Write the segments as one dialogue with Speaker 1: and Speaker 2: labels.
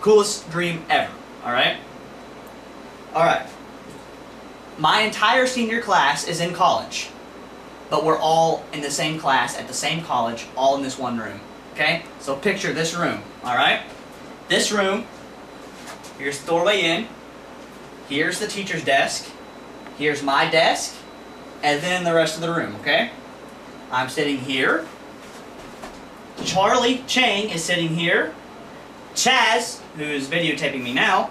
Speaker 1: Coolest dream ever, alright? Alright. My entire senior class is in college, but we're all in the same class at the same college, all in this one room, okay? So picture this room, alright? This room, here's the doorway in, here's the teacher's desk, here's my desk, and then the rest of the room, okay? I'm sitting here. Charlie Chang is sitting here. Chaz, who's videotaping me now,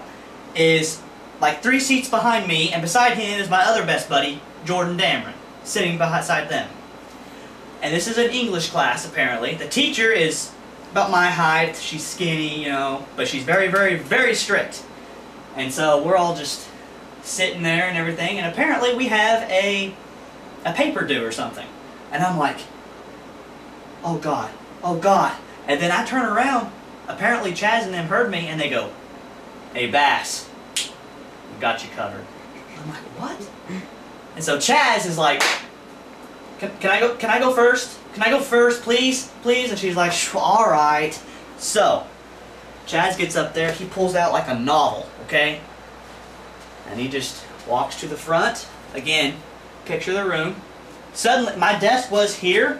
Speaker 1: is like 3 seats behind me, and beside him is my other best buddy, Jordan Dameron, sitting beside them. And this is an English class, apparently. The teacher is about my height. She's skinny, you know, but she's very, very, very strict. And so we're all just sitting there and everything, and apparently we have a paper due or something. And I'm like, oh God, oh God. And then I turn around, apparently Chaz and them heard me, and they go, hey Bass, we got you covered. I'm like, what? And so Chaz is like, can I go first? Can I go first, please? Please? And she's like, alright. So, Chaz gets up there, he pulls out like a novel, okay? And he just walks to the front. Again, picture the room. Suddenly, my desk was here,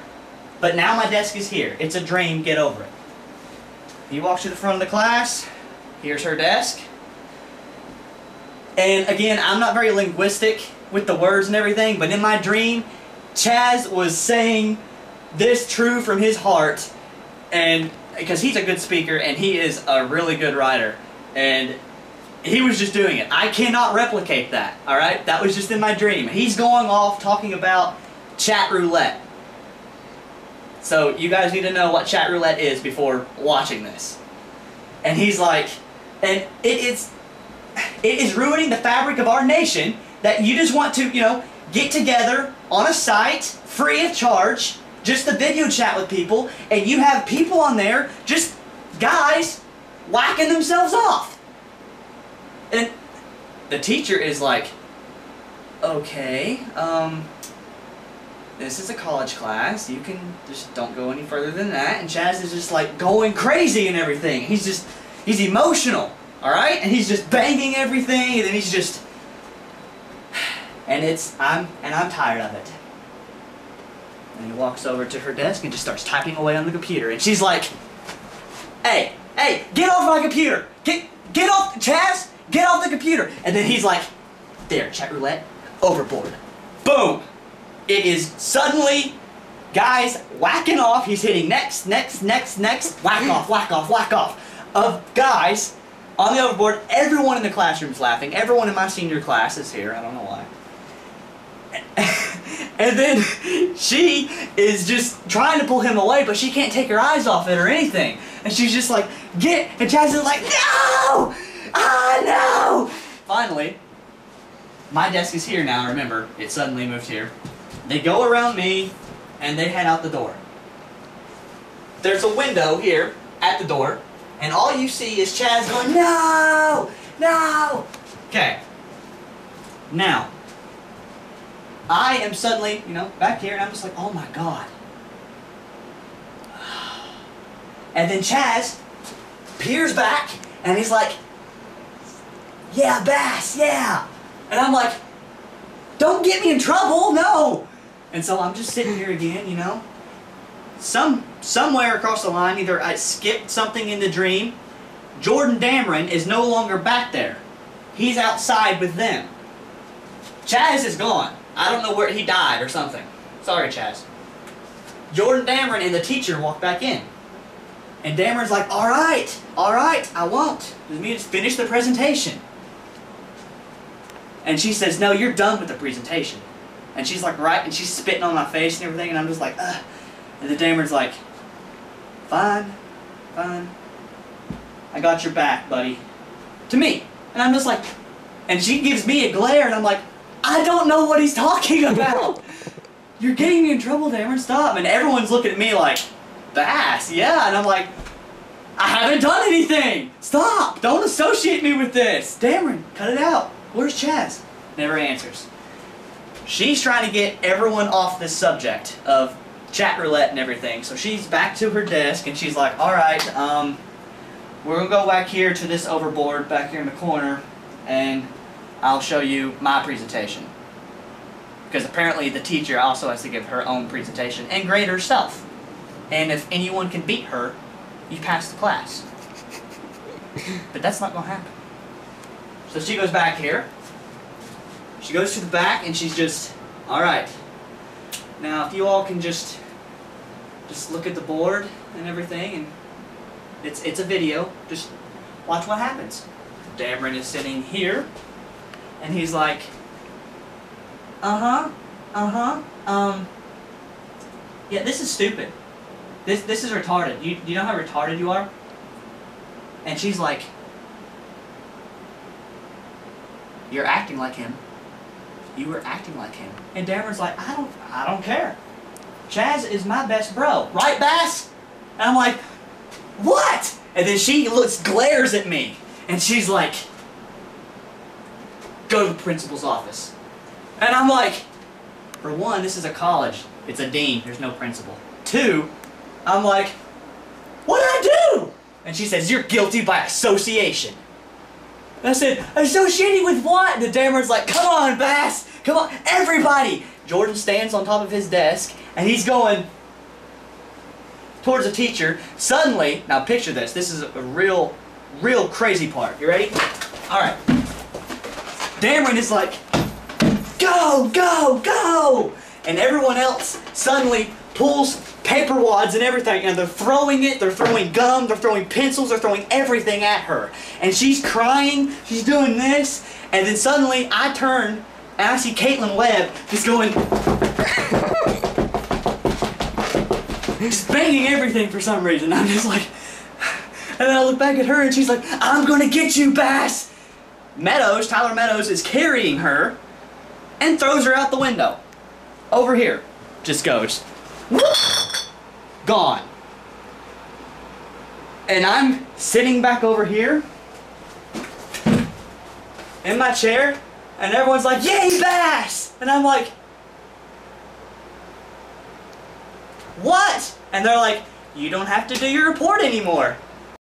Speaker 1: but now my desk is here. It's a dream, get over it. He walks to the front of the class. Here's her desk. And again, I'm not very linguistic with the words and everything, but in my dream, Chaz was saying this true from his heart, and because he's a good speaker and he is a really good writer, and he was just doing it. I cannot replicate that, alright? That was just in my dream. He's going off talking about Chatroulette. So you guys need to know what Chatroulette is before watching this. And he's like, and it is ruining the fabric of our nation that you just want to, you know, get together on a site, free of charge, just to video chat with people, and you have people on there, just guys, whacking themselves off. And the teacher is like, okay, this is a college class, you can just don't go any further than that. And Chaz is just like going crazy and everything. He's emotional, alright? And he's just banging everything, and then he's just, and I'm tired of it. And he walks over to her desk and just starts typing away on the computer. And she's like, hey, get off my computer! Get off, Chaz! Get off the computer! And then he's like, there, Chatroulette, overboard. Boom! It is suddenly, guys, whacking off. He's hitting next, whack off, whack off, whack off. Of guys on the overboard. Everyone in the classroom's laughing. Everyone in my senior class is here. I don't know why. And then she is just trying to pull him away, but she can't take her eyes off it or anything. And she's just like, get, and Chaz is like, no! Ah, no! Finally, my desk is here now, remember, it suddenly moved here. They go around me, and they head out the door. There's a window here at the door, and all you see is Chaz going, no! No! Okay. Now, I am suddenly, you know, back here, and I'm just like, oh my God. And then Chaz peers back, and he's like, yeah, Bass, yeah. And I'm like, don't get me in trouble, no. And so I'm just sitting here again, you know. Somewhere across the line, either I skipped something in the dream. Jordan Dameron is no longer back there. He's outside with them. Chaz is gone. I don't know where he died or something. Sorry, Chaz. Jordan Dameron and the teacher walk back in. And Dameron's like, all right, I won't. Let me just finish the presentation. And she says, no, you're done with the presentation. And she's like, right, and she's spitting on my face and everything, and I'm just like, ugh. And the Dameron's like, fine, fine. I got your back, buddy. To me. And I'm just like, and she gives me a glare, and I'm like, I don't know what he's talking about. You're getting me in trouble, Dameron, stop. And everyone's looking at me like, Bass, yeah. And I'm like, I haven't done anything. Stop, don't associate me with this. Dameron, cut it out. Where's Chaz? Never answers. She's trying to get everyone off this subject of Chatroulette and everything. So she's back to her desk and she's like, alright, we're going to go back here to this overboard back here in the corner, and I'll show you my presentation. Because apparently the teacher also has to give her own presentation and grade herself. And if anyone can beat her, you pass the class. But that's not going to happen. So she goes back here. She goes to the back and she's just, alright. Now if you all can just look at the board and everything, and it's a video, just watch what happens. Dameron is sitting here and he's like, yeah, this is stupid. This is retarded. You know how retarded you are? And she's like, you're acting like him. You were acting like him. And Dameron's like, I don't care. Chaz is my best bro. Right, Bass? And I'm like, what? And then she glares at me. And she's like, go to the principal's office. And I'm like, for one, this is a college. It's a dean. There's no principal. Two, I'm like, what'd I do? And she says, you're guilty by association. And I said, associating with what? And the Dameron's like, come on, Bass. Come on, everybody. Jordan stands on top of his desk, and he's going towards the teacher. Suddenly, now picture this. This is a real crazy part. You ready? All right. Dameron is like, go, go, go! And everyone else suddenly pulls paper wads and everything, and they're throwing it, they're throwing gum, they're throwing pencils, they're throwing everything at her. And she's crying, she's doing this, and then suddenly I turn, and I see Caitlin Webb just going, just banging everything for some reason. I'm just like, and then I look back at her, and she's like, I'm gonna get you, Bass! Tyler Meadows is carrying her, and throws her out the window. Over here. Just goes. Gone. And I'm sitting back over here in my chair, and everyone's like, yay, Bass! And I'm like, what? And they're like, you don't have to do your report anymore.